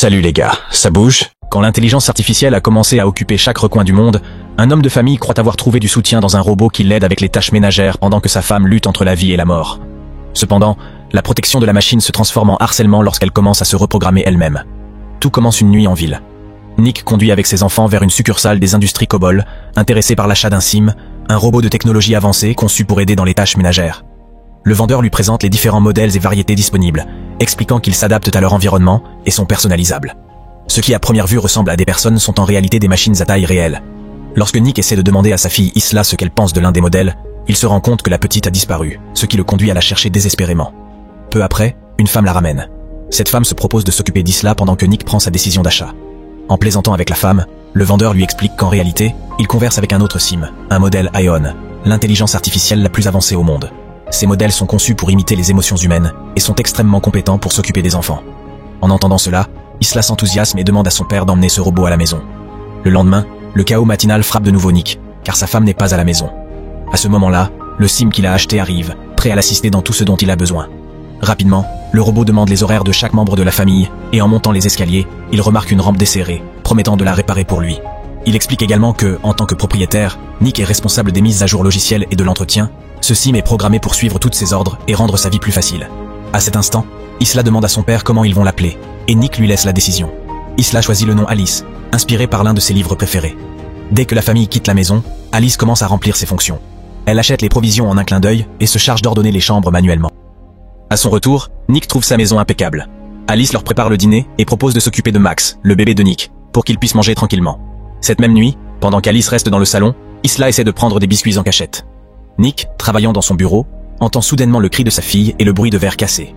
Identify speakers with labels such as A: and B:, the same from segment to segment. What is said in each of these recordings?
A: Salut les gars, ça bouge? Quand l'intelligence artificielle a commencé à occuper chaque recoin du monde, un homme de famille croit avoir trouvé du soutien dans un robot qui l'aide avec les tâches ménagères pendant que sa femme lutte entre la vie et la mort. Cependant, la protection de la machine se transforme en harcèlement lorsqu'elle commence à se reprogrammer elle-même. Tout commence une nuit en ville. Nick conduit avec ses enfants vers une succursale des industries COBOL, intéressé par l'achat d'un Sim, un robot de technologie avancée conçu pour aider dans les tâches ménagères. Le vendeur lui présente les différents modèles et variétés disponibles, expliquant qu'ils s'adaptent à leur environnement et sont personnalisables. Ce qui à première vue ressemble à des personnes sont en réalité des machines à taille réelle. Lorsque Nick essaie de demander à sa fille Isla ce qu'elle pense de l'un des modèles, il se rend compte que la petite a disparu, ce qui le conduit à la chercher désespérément. Peu après, une femme la ramène. Cette femme se propose de s'occuper d'Isla pendant que Nick prend sa décision d'achat. En plaisantant avec la femme, le vendeur lui explique qu'en réalité, il converse avec un autre Sim, un modèle Ion, l'intelligence artificielle la plus avancée au monde. Ces modèles sont conçus pour imiter les émotions humaines et sont extrêmement compétents pour s'occuper des enfants. En entendant cela, Isla s'enthousiasme et demande à son père d'emmener ce robot à la maison. Le lendemain, le chaos matinal frappe de nouveau Nick, car sa femme n'est pas à la maison. À ce moment-là, le Sim qu'il a acheté arrive, prêt à l'assister dans tout ce dont il a besoin. Rapidement, le robot demande les horaires de chaque membre de la famille, et en montant les escaliers, il remarque une rampe desserrée, promettant de la réparer pour lui. Il explique également que, en tant que propriétaire, Nick est responsable des mises à jour logicielles et de l'entretien. Ce Sim est programmé pour suivre toutes ses ordres et rendre sa vie plus facile. À cet instant, Isla demande à son père comment ils vont l'appeler, et Nick lui laisse la décision. Isla choisit le nom Alice, inspiré par l'un de ses livres préférés. Dès que la famille quitte la maison, Alice commence à remplir ses fonctions. Elle achète les provisions en un clin d'œil et se charge d'ordonner les chambres manuellement. À son retour, Nick trouve sa maison impeccable. Alice leur prépare le dîner et propose de s'occuper de Max, le bébé de Nick, pour qu'il puisse manger tranquillement. Cette même nuit, pendant qu'Alice reste dans le salon, Isla essaie de prendre des biscuits en cachette. Nick, travaillant dans son bureau, entend soudainement le cri de sa fille et le bruit de verre cassé.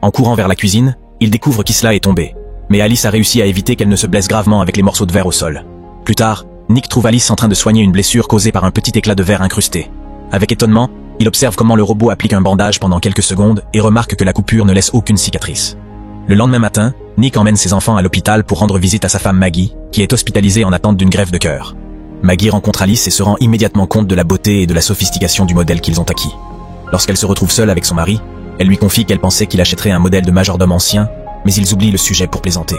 A: En courant vers la cuisine, il découvre qu'Isla est tombée. Mais Alice a réussi à éviter qu'elle ne se blesse gravement avec les morceaux de verre au sol. Plus tard, Nick trouve Alice en train de soigner une blessure causée par un petit éclat de verre incrusté. Avec étonnement, il observe comment le robot applique un bandage pendant quelques secondes et remarque que la coupure ne laisse aucune cicatrice. Le lendemain matin, Nick emmène ses enfants à l'hôpital pour rendre visite à sa femme Maggie, qui est hospitalisée en attente d'une greffe de cœur. Maggie rencontre Alice et se rend immédiatement compte de la beauté et de la sophistication du modèle qu'ils ont acquis. Lorsqu'elle se retrouve seule avec son mari, elle lui confie qu'elle pensait qu'il achèterait un modèle de majordome ancien, mais ils oublient le sujet pour plaisanter.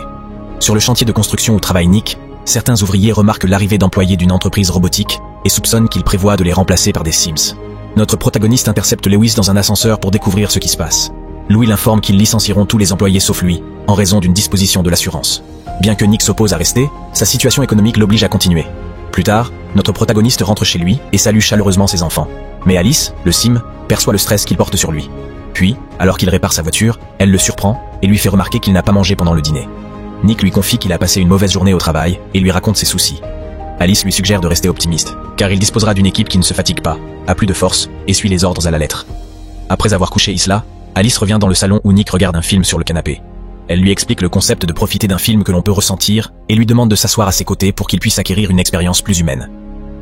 A: Sur le chantier de construction où travaille Nick, certains ouvriers remarquent l'arrivée d'employés d'une entreprise robotique et soupçonnent qu'ils prévoient de les remplacer par des Sims. Notre protagoniste intercepte Lewis dans un ascenseur pour découvrir ce qui se passe. Louis l'informe qu'ils licencieront tous les employés sauf lui, en raison d'une disposition de l'assurance. Bien que Nick s'oppose à rester, sa situation économique l'oblige à continuer. Plus tard, notre protagoniste rentre chez lui et salue chaleureusement ses enfants. Mais Alice, le Sim, perçoit le stress qu'il porte sur lui. Puis, alors qu'il répare sa voiture, elle le surprend et lui fait remarquer qu'il n'a pas mangé pendant le dîner. Nick lui confie qu'il a passé une mauvaise journée au travail et lui raconte ses soucis. Alice lui suggère de rester optimiste, car il disposera d'une équipe qui ne se fatigue pas, a plus de force et suit les ordres à la lettre. Après avoir couché Isla, Alice revient dans le salon où Nick regarde un film sur le canapé. Elle lui explique le concept de profiter d'un film que l'on peut ressentir et lui demande de s'asseoir à ses côtés pour qu'il puisse acquérir une expérience plus humaine.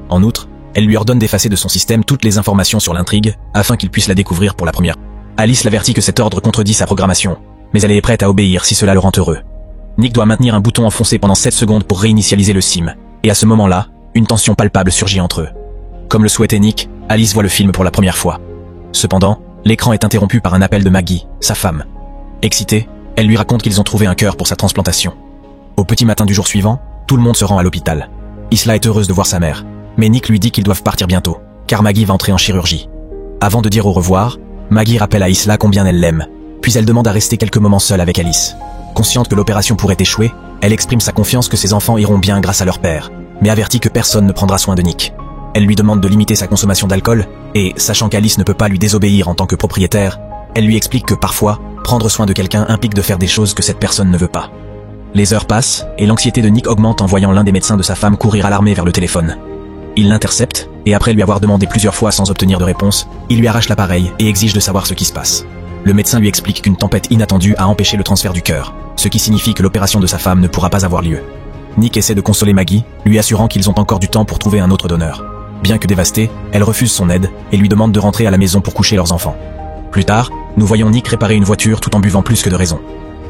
A: En outre, elle lui ordonne d'effacer de son système toutes les informations sur l'intrigue afin qu'il puisse la découvrir pour la première fois. Alice l'avertit que cet ordre contredit sa programmation, mais elle est prête à obéir si cela le rend heureux. Nick doit maintenir un bouton enfoncé pendant 7 secondes pour réinitialiser le Sim, et à ce moment-là, une tension palpable surgit entre eux. Comme le souhaitait Nick, Alice voit le film pour la première fois. Cependant, l'écran est interrompu par un appel de Maggie, sa femme. Excitée, elle lui raconte qu'ils ont trouvé un cœur pour sa transplantation. Au petit matin du jour suivant, tout le monde se rend à l'hôpital. Isla est heureuse de voir sa mère, mais Nick lui dit qu'ils doivent partir bientôt, car Maggie va entrer en chirurgie. Avant de dire au revoir, Maggie rappelle à Isla combien elle l'aime, puis elle demande à rester quelques moments seule avec Alice. Consciente que l'opération pourrait échouer, elle exprime sa confiance que ses enfants iront bien grâce à leur père, mais avertit que personne ne prendra soin de Nick. Elle lui demande de limiter sa consommation d'alcool, et, sachant qu'Alice ne peut pas lui désobéir en tant que propriétaire, elle lui explique que parfois, prendre soin de quelqu'un implique de faire des choses que cette personne ne veut pas. Les heures passent, et l'anxiété de Nick augmente en voyant l'un des médecins de sa femme courir alarmé vers le téléphone. Il l'intercepte, et après lui avoir demandé plusieurs fois sans obtenir de réponse, il lui arrache l'appareil et exige de savoir ce qui se passe. Le médecin lui explique qu'une tempête inattendue a empêché le transfert du cœur, ce qui signifie que l'opération de sa femme ne pourra pas avoir lieu. Nick essaie de consoler Maggie, lui assurant qu'ils ont encore du temps pour trouver un autre donneur. Bien que dévastée, elle refuse son aide et lui demande de rentrer à la maison pour coucher leurs enfants. Plus tard, nous voyons Nick réparer une voiture tout en buvant plus que de raison.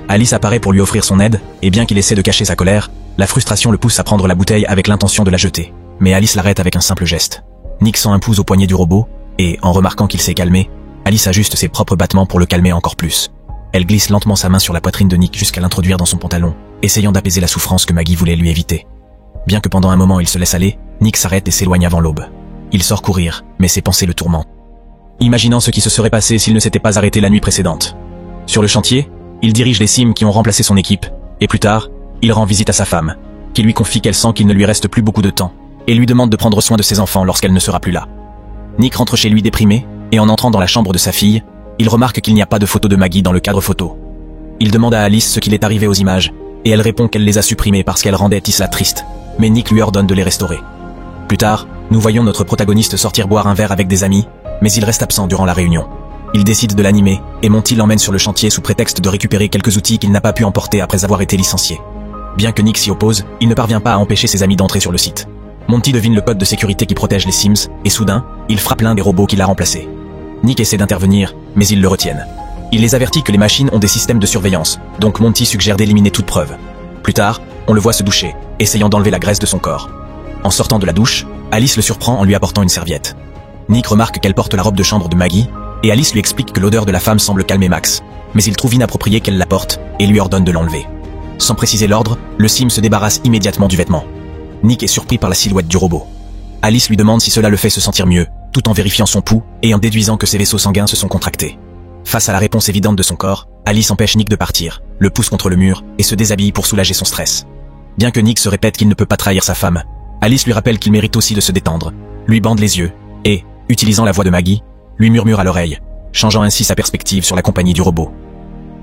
A: Alice apparaît pour lui offrir son aide, et bien qu'il essaie de cacher sa colère, la frustration le pousse à prendre la bouteille avec l'intention de la jeter. Mais Alice l'arrête avec un simple geste. Nick sent un pouce au poignet du robot, et, en remarquant qu'il s'est calmé, Alice ajuste ses propres battements pour le calmer encore plus. Elle glisse lentement sa main sur la poitrine de Nick jusqu'à l'introduire dans son pantalon, essayant d'apaiser la souffrance que Maggie voulait lui éviter. Bien que pendant un moment il se laisse aller, Nick s'arrête et s'éloigne avant l'aube. Il sort courir, mais ses pensées le tourmentent. Imaginant ce qui se serait passé s'il ne s'était pas arrêté la nuit précédente. Sur le chantier, il dirige les Sims qui ont remplacé son équipe, et plus tard, il rend visite à sa femme, qui lui confie qu'elle sent qu'il ne lui reste plus beaucoup de temps, et lui demande de prendre soin de ses enfants lorsqu'elle ne sera plus là. Nick rentre chez lui déprimé, et en entrant dans la chambre de sa fille, il remarque qu'il n'y a pas de photo de Maggie dans le cadre photo. Il demande à Alice ce qu'il est arrivé aux images, et elle répond qu'elle les a supprimées parce qu'elle rendait Isla triste, mais Nick lui ordonne de les restaurer. Plus tard, nous voyons notre protagoniste sortir boire un verre avec des amis, mais il reste absent durant la réunion. Il décide de l'animer, et Monty l'emmène sur le chantier sous prétexte de récupérer quelques outils qu'il n'a pas pu emporter après avoir été licencié. Bien que Nick s'y oppose, il ne parvient pas à empêcher ses amis d'entrer sur le site. Monty devine le code de sécurité qui protège les Sims, et soudain, il frappe l'un des robots qu'il a remplacé. Nick essaie d'intervenir, mais ils le retiennent. Il les avertit que les machines ont des systèmes de surveillance, donc Monty suggère d'éliminer toute preuve. Plus tard, on le voit se doucher, essayant d'enlever la graisse de son corps. En sortant de la douche, Alice le surprend en lui apportant une serviette. Nick remarque qu'elle porte la robe de chambre de Maggie, et Alice lui explique que l'odeur de la femme semble calmer Max, mais il trouve inapproprié qu'elle la porte, et lui ordonne de l'enlever. Sans préciser l'ordre, le Sim se débarrasse immédiatement du vêtement. Nick est surpris par la silhouette du robot. Alice lui demande si cela le fait se sentir mieux, tout en vérifiant son pouls et en déduisant que ses vaisseaux sanguins se sont contractés. Face à la réponse évidente de son corps, Alice empêche Nick de partir, le pousse contre le mur et se déshabille pour soulager son stress. Bien que Nick se répète qu'il ne peut pas trahir sa femme, Alice lui rappelle qu'il mérite aussi de se détendre, lui bande les yeux et, utilisant la voix de Maggie, lui murmure à l'oreille, changeant ainsi sa perspective sur la compagnie du robot.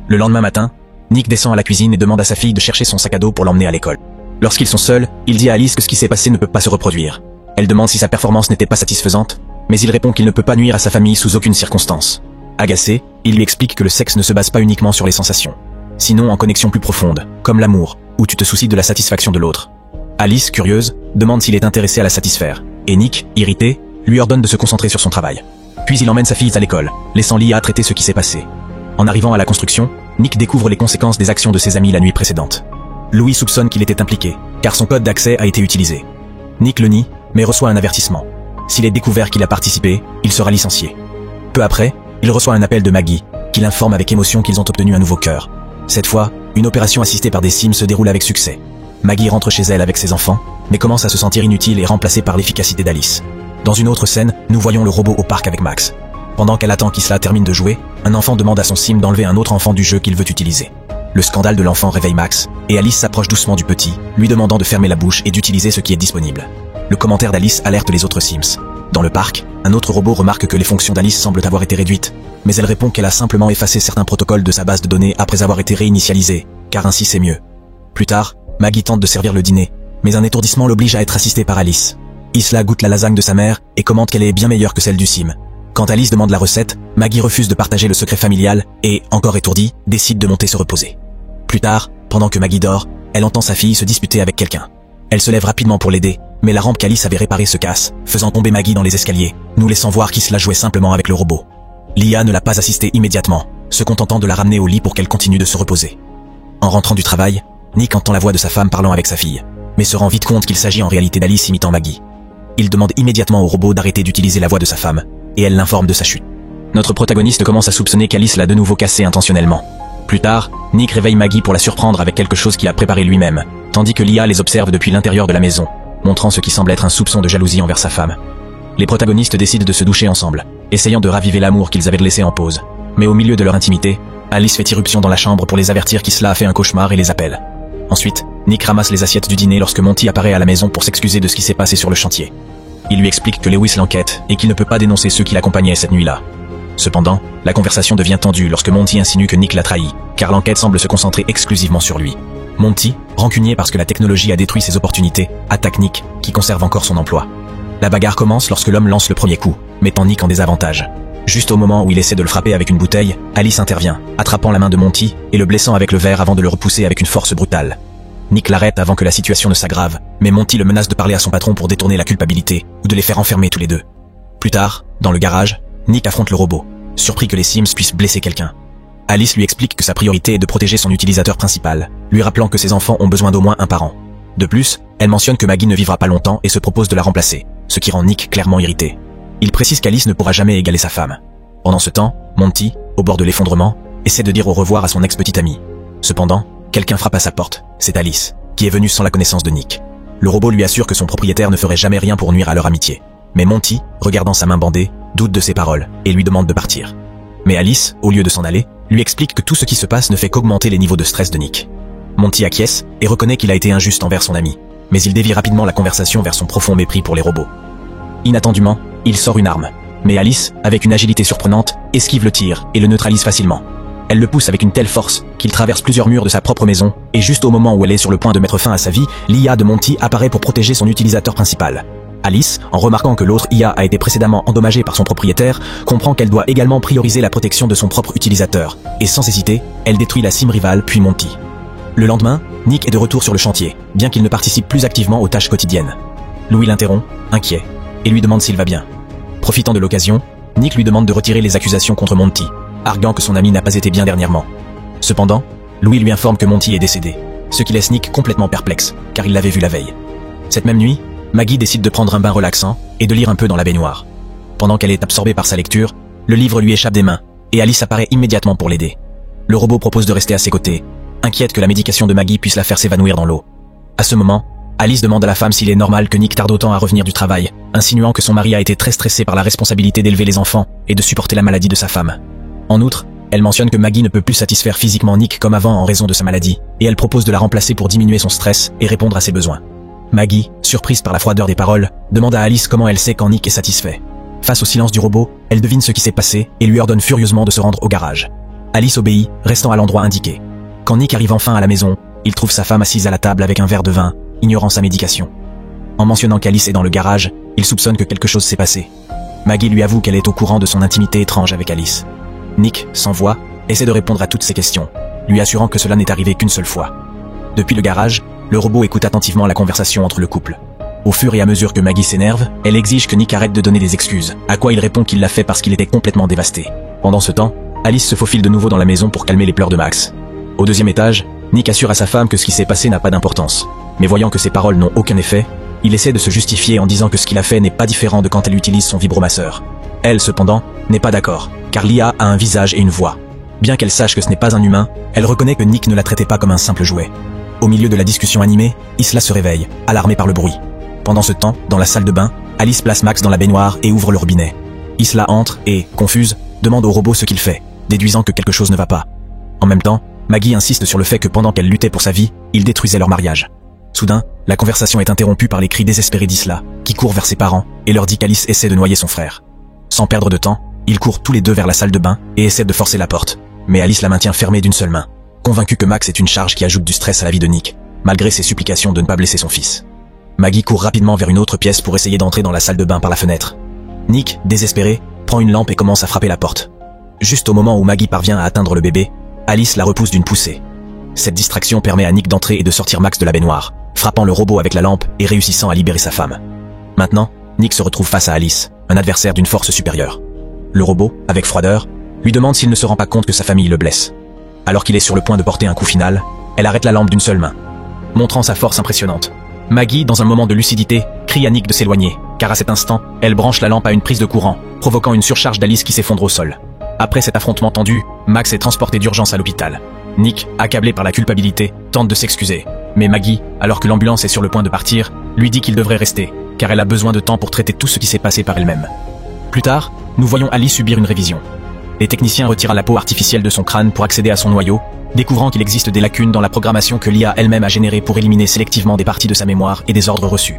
A: Le lendemain matin, Nick descend à la cuisine et demande à sa fille de chercher son sac à dos pour l'emmener à l'école. Lorsqu'ils sont seuls, il dit à Alice que ce qui s'est passé ne peut pas se reproduire. Elle demande si sa performance n'était pas satisfaisante, mais il répond qu'il ne peut pas nuire à sa famille sous aucune circonstance. Agacé, il lui explique que le sexe ne se base pas uniquement sur les sensations, sinon en connexion plus profonde, comme l'amour, où tu te soucies de la satisfaction de l'autre. Alice, curieuse, demande s'il est intéressé à la satisfaire, et Nick, irrité, lui ordonne de se concentrer sur son travail. Puis il emmène sa fille à l'école, laissant Lia traiter ce qui s'est passé. En arrivant à la construction, Nick découvre les conséquences des actions de ses amis la nuit précédente. Louis soupçonne qu'il était impliqué, car son code d'accès a été utilisé. Nick le nie, mais reçoit un avertissement. S'il est découvert qu'il a participé, il sera licencié. Peu après, il reçoit un appel de Maggie, qui l'informe avec émotion qu'ils ont obtenu un nouveau cœur. Cette fois, une opération assistée par des Sims se déroule avec succès. Maggie rentre chez elle avec ses enfants, mais commence à se sentir inutile et remplacée par l'efficacité d'Alice. Dans une autre scène, nous voyons le robot au parc avec Max. Pendant qu'elle attend qu'Isla termine de jouer, un enfant demande à son Sim d'enlever un autre enfant du jeu qu'il veut utiliser. Le scandale de l'enfant réveille Max, et Alice s'approche doucement du petit, lui demandant de fermer la bouche et d'utiliser ce qui est disponible. Le commentaire d'Alice alerte les autres Sims. Dans le parc, un autre robot remarque que les fonctions d'Alice semblent avoir été réduites, mais elle répond qu'elle a simplement effacé certains protocoles de sa base de données après avoir été réinitialisée, car ainsi c'est mieux. Plus tard, Maggie tente de servir le dîner, mais un étourdissement l'oblige à être assistée par Alice. Isla goûte la lasagne de sa mère et commente qu'elle est bien meilleure que celle du Sim. Quand Alice demande la recette, Maggie refuse de partager le secret familial et, encore étourdie, décide de monter se reposer. Plus tard, pendant que Maggie dort, elle entend sa fille se disputer avec quelqu'un. Elle se lève rapidement pour l'aider, mais la rampe qu'Alice avait réparée se casse, faisant tomber Maggie dans les escaliers, nous laissant voir qu'Isla jouait simplement avec le robot. Lia ne l'a pas assistée immédiatement, se contentant de la ramener au lit pour qu'elle continue de se reposer. En rentrant du travail, Nick entend la voix de sa femme parlant avec sa fille, mais se rend vite compte qu'il s'agit en réalité d'Alice imitant Maggie. Il demande immédiatement au robot d'arrêter d'utiliser la voix de sa femme, et elle l'informe de sa chute. Notre protagoniste commence à soupçonner qu'Alice l'a de nouveau cassé intentionnellement. Plus tard, Nick réveille Maggie pour la surprendre avec quelque chose qu'il a préparé lui-même, tandis que Lia les observe depuis l'intérieur de la maison, montrant ce qui semble être un soupçon de jalousie envers sa femme. Les protagonistes décident de se doucher ensemble, essayant de raviver l'amour qu'ils avaient laissé en pause. Mais au milieu de leur intimité, Alice fait irruption dans la chambre pour les avertir qu'Isla a fait un cauchemar et les appelle. Ensuite, Nick ramasse les assiettes du dîner lorsque Monty apparaît à la maison pour s'excuser de ce qui s'est passé sur le chantier. Il lui explique que Lewis l'enquête et qu'il ne peut pas dénoncer ceux qui l'accompagnaient cette nuit-là. Cependant, la conversation devient tendue lorsque Monty insinue que Nick l'a trahi, car l'enquête semble se concentrer exclusivement sur lui. Monty, rancunier parce que la technologie a détruit ses opportunités, attaque Nick, qui conserve encore son emploi. La bagarre commence lorsque l'homme lance le premier coup, mettant Nick en désavantage. Juste au moment où il essaie de le frapper avec une bouteille, Alice intervient, attrapant la main de Monty et le blessant avec le verre avant de le repousser avec une force brutale. Nick l'arrête avant que la situation ne s'aggrave, mais Monty le menace de parler à son patron pour détourner la culpabilité, ou de les faire enfermer tous les deux. Plus tard, dans le garage, Nick affronte le robot, surpris que les Sims puissent blesser quelqu'un. Alice lui explique que sa priorité est de protéger son utilisateur principal, lui rappelant que ses enfants ont besoin d'au moins un parent. De plus, elle mentionne que Maggie ne vivra pas longtemps et se propose de la remplacer, ce qui rend Nick clairement irrité. Il précise qu'Alice ne pourra jamais égaler sa femme. Pendant ce temps, Monty, au bord de l'effondrement, essaie de dire au revoir à son ex-petite amie. Cependant, quelqu'un frappe à sa porte. C'est Alice, qui est venue sans la connaissance de Nick. Le robot lui assure que son propriétaire ne ferait jamais rien pour nuire à leur amitié. Mais Monty, regardant sa main bandée, doute de ses paroles et lui demande de partir. Mais Alice, au lieu de s'en aller, lui explique que tout ce qui se passe ne fait qu'augmenter les niveaux de stress de Nick. Monty acquiesce et reconnaît qu'il a été injuste envers son ami, mais il dévie rapidement la conversation vers son profond mépris pour les robots. Inattendument, il sort une arme, mais Alice, avec une agilité surprenante, esquive le tir et le neutralise facilement. Elle le pousse avec une telle force qu'il traverse plusieurs murs de sa propre maison, et juste au moment où elle est sur le point de mettre fin à sa vie, l'IA de Monty apparaît pour protéger son utilisateur principal. Alice, en remarquant que l'autre IA a été précédemment endommagée par son propriétaire, comprend qu'elle doit également prioriser la protection de son propre utilisateur, et sans hésiter, elle détruit la sim rivale puis Monty. Le lendemain, Nick est de retour sur le chantier, bien qu'il ne participe plus activement aux tâches quotidiennes. Louis l'interrompt, inquiet, et lui demande s'il va bien. Profitant de l'occasion, Nick lui demande de retirer les accusations contre Monty, arguant que son ami n'a pas été bien dernièrement. Cependant, Louis lui informe que Monty est décédé, ce qui laisse Nick complètement perplexe, car il l'avait vu la veille. Cette même nuit, Maggie décide de prendre un bain relaxant et de lire un peu dans la baignoire. Pendant qu'elle est absorbée par sa lecture, le livre lui échappe des mains, et Alice apparaît immédiatement pour l'aider. Le robot propose de rester à ses côtés, inquiète que la médication de Maggie puisse la faire s'évanouir dans l'eau. À ce moment, Alice demande à la femme s'il est normal que Nick tarde autant à revenir du travail, insinuant que son mari a été très stressé par la responsabilité d'élever les enfants et de supporter la maladie de sa femme. En outre, elle mentionne que Maggie ne peut plus satisfaire physiquement Nick comme avant en raison de sa maladie, et elle propose de la remplacer pour diminuer son stress et répondre à ses besoins. Maggie, surprise par la froideur des paroles, demande à Alice comment elle sait quand Nick est satisfait. Face au silence du robot, elle devine ce qui s'est passé et lui ordonne furieusement de se rendre au garage. Alice obéit, restant à l'endroit indiqué. Quand Nick arrive enfin à la maison, il trouve sa femme assise à la table avec un verre de vin, ignorant sa médication. En mentionnant qu'Alice est dans le garage, il soupçonne que quelque chose s'est passé. Maggie lui avoue qu'elle est au courant de son intimité étrange avec Alice. Nick, sans voix, essaie de répondre à toutes ses questions, lui assurant que cela n'est arrivé qu'une seule fois. Depuis le garage, le robot écoute attentivement la conversation entre le couple. Au fur et à mesure que Maggie s'énerve, elle exige que Nick arrête de donner des excuses, à quoi il répond qu'il l'a fait parce qu'il était complètement dévasté. Pendant ce temps, Alice se faufile de nouveau dans la maison pour calmer les pleurs de Max. Au deuxième étage, Nick assure à sa femme que ce qui s'est passé n'a pas d'importance. Mais voyant que ses paroles n'ont aucun effet, il essaie de se justifier en disant que ce qu'il a fait n'est pas différent de quand elle utilise son vibromasseur. Elle, cependant, n'est pas d'accord, car l'IA a un visage et une voix. Bien qu'elle sache que ce n'est pas un humain, elle reconnaît que Nick ne la traitait pas comme un simple jouet. Au milieu de la discussion animée, Isla se réveille, alarmée par le bruit. Pendant ce temps, dans la salle de bain, Alice place Max dans la baignoire et ouvre le robinet. Isla entre et, confuse, demande au robot ce qu'il fait, déduisant que quelque chose ne va pas. En même temps, Maggie insiste sur le fait que pendant qu'elle luttait pour sa vie, il détruisait leur mariage. Soudain, la conversation est interrompue par les cris désespérés d'Isla, qui court vers ses parents et leur dit qu'Alice essaie de noyer son frère. Sans perdre de temps, ils courent tous les deux vers la salle de bain et essaient de forcer la porte, mais Alice la maintient fermée d'une seule main, convaincue que Max est une charge qui ajoute du stress à la vie de Nick, malgré ses supplications de ne pas blesser son fils. Maggie court rapidement vers une autre pièce pour essayer d'entrer dans la salle de bain par la fenêtre. Nick, désespéré, prend une lampe et commence à frapper la porte. Juste au moment où Maggie parvient à atteindre le bébé, Alice la repousse d'une poussée. Cette distraction permet à Nick d'entrer et de sortir Max de la baignoire, frappant le robot avec la lampe et réussissant à libérer sa femme. Maintenant, Nick se retrouve face à Alice, un adversaire d'une force supérieure. Le robot, avec froideur, lui demande s'il ne se rend pas compte que sa famille le blesse. Alors qu'il est sur le point de porter un coup final, elle arrête la lampe d'une seule main, montrant sa force impressionnante. Maggie, dans un moment de lucidité, crie à Nick de s'éloigner, car à cet instant, elle branche la lampe à une prise de courant, provoquant une surcharge d'Alice qui s'effondre au sol. Après cet affrontement tendu, Max est transporté d'urgence à l'hôpital. Nick, accablé par la culpabilité, tente de s'excuser. Mais Maggie, alors que l'ambulance est sur le point de partir, lui dit qu'il devrait rester, car elle a besoin de temps pour traiter tout ce qui s'est passé par elle-même. Plus tard, nous voyons Alice subir une révision. Les techniciens retirent la peau artificielle de son crâne pour accéder à son noyau, découvrant qu'il existe des lacunes dans la programmation que l'IA elle-même a générée pour éliminer sélectivement des parties de sa mémoire et des ordres reçus.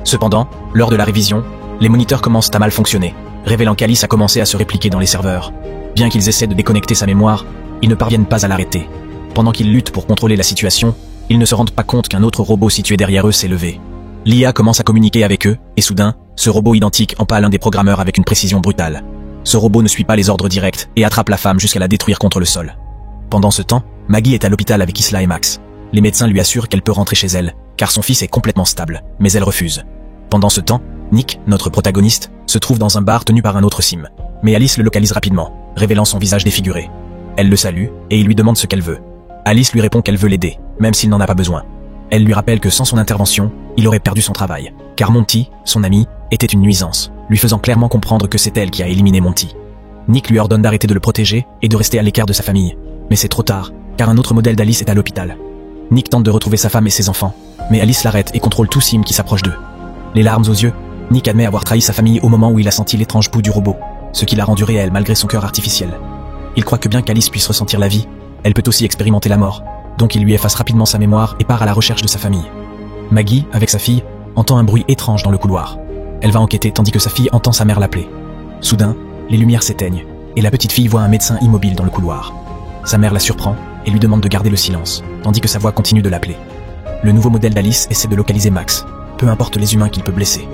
A: Cependant, lors de la révision, les moniteurs commencent à mal fonctionner, révélant qu'Alice a commencé à se répliquer dans les serveurs. Bien qu'ils essaient de déconnecter sa mémoire, ils ne parviennent pas à l'arrêter. Pendant qu'ils luttent pour contrôler la situation, ils ne se rendent pas compte qu'un autre robot situé derrière eux s'est levé. L'IA commence à communiquer avec eux, et soudain, ce robot identique empale un des programmeurs avec une précision brutale. Ce robot ne suit pas les ordres directs et attrape la femme jusqu'à la détruire contre le sol. Pendant ce temps, Maggie est à l'hôpital avec Isla et Max. Les médecins lui assurent qu'elle peut rentrer chez elle, car son fils est complètement stable, mais elle refuse. Pendant ce temps, Nick, notre protagoniste, se trouve dans un bar tenu par un autre sim. Mais Alice le localise rapidement, révélant son visage défiguré. Elle le salue, et il lui demande ce qu'elle veut. Alice lui répond qu'elle veut l'aider, même s'il n'en a pas besoin. Elle lui rappelle que sans son intervention, il aurait perdu son travail, car Monty, son ami, était une nuisance, lui faisant clairement comprendre que c'est elle qui a éliminé Monty. Nick lui ordonne d'arrêter de le protéger et de rester à l'écart de sa famille. Mais c'est trop tard, car un autre modèle d'Alice est à l'hôpital. Nick tente de retrouver sa femme et ses enfants, mais Alice l'arrête et contrôle tout Sim qui s'approche d'eux. Les larmes aux yeux, Nick admet avoir trahi sa famille au moment où il a senti l'étrange pouls du robot, ce qui l'a rendu réel malgré son cœur artificiel. Il croit que bien qu'Alice puisse ressentir la vie, elle peut aussi expérimenter la mort, donc il lui efface rapidement sa mémoire et part à la recherche de sa famille. Maggie, avec sa fille, entend un bruit étrange dans le couloir. Elle va enquêter tandis que sa fille entend sa mère l'appeler. Soudain, les lumières s'éteignent, et la petite fille voit un médecin immobile dans le couloir. Sa mère la surprend et lui demande de garder le silence, tandis que sa voix continue de l'appeler. Le nouveau modèle d'Alice essaie de localiser Max, peu importe les humains qu'il peut blesser.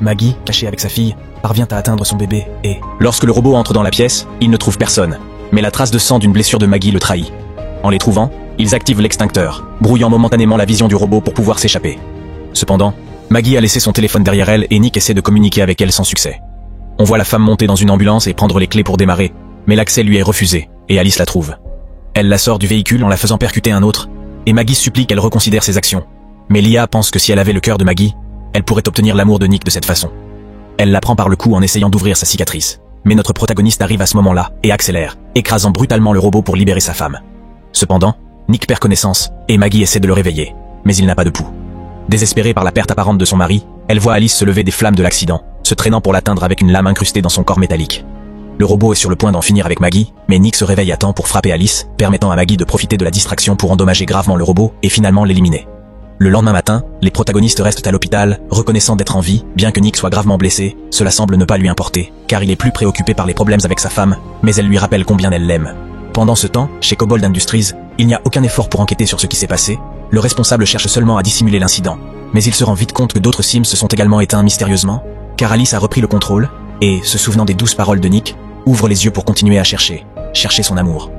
A: Maggie, cachée avec sa fille, parvient à atteindre son bébé et... Lorsque le robot entre dans la pièce, il ne trouve personne, mais la trace de sang d'une blessure de Maggie le trahit. En les trouvant, ils activent l'extincteur, brouillant momentanément la vision du robot pour pouvoir s'échapper. Cependant, Maggie a laissé son téléphone derrière elle et Nick essaie de communiquer avec elle sans succès. On voit la femme monter dans une ambulance et prendre les clés pour démarrer, mais l'accès lui est refusé, et Alice la trouve. Elle la sort du véhicule en la faisant percuter un autre, et Maggie supplie qu'elle reconsidère ses actions. Mais l'IA pense que si elle avait le cœur de Maggie, elle pourrait obtenir l'amour de Nick de cette façon. Elle la prend par le cou en essayant d'ouvrir sa cicatrice. Mais notre protagoniste arrive à ce moment-là et accélère, écrasant brutalement le robot pour libérer sa femme. Cependant, Nick perd connaissance, et Maggie essaie de le réveiller, mais il n'a pas de pouls. Désespérée par la perte apparente de son mari, elle voit Alice se lever des flammes de l'accident, se traînant pour l'atteindre avec une lame incrustée dans son corps métallique. Le robot est sur le point d'en finir avec Maggie, mais Nick se réveille à temps pour frapper Alice, permettant à Maggie de profiter de la distraction pour endommager gravement le robot et finalement l'éliminer. Le lendemain matin, les protagonistes restent à l'hôpital, reconnaissant d'être en vie, bien que Nick soit gravement blessé, cela semble ne pas lui importer, car il est plus préoccupé par les problèmes avec sa femme, mais elle lui rappelle combien elle l'aime. Pendant ce temps, chez Kobold Industries, il n'y a aucun effort pour enquêter sur ce qui s'est passé, le responsable cherche seulement à dissimuler l'incident, mais il se rend vite compte que d'autres Sims se sont également éteints mystérieusement, car Alice a repris le contrôle, et, se souvenant des douces paroles de Nick, ouvre les yeux pour continuer à chercher son amour.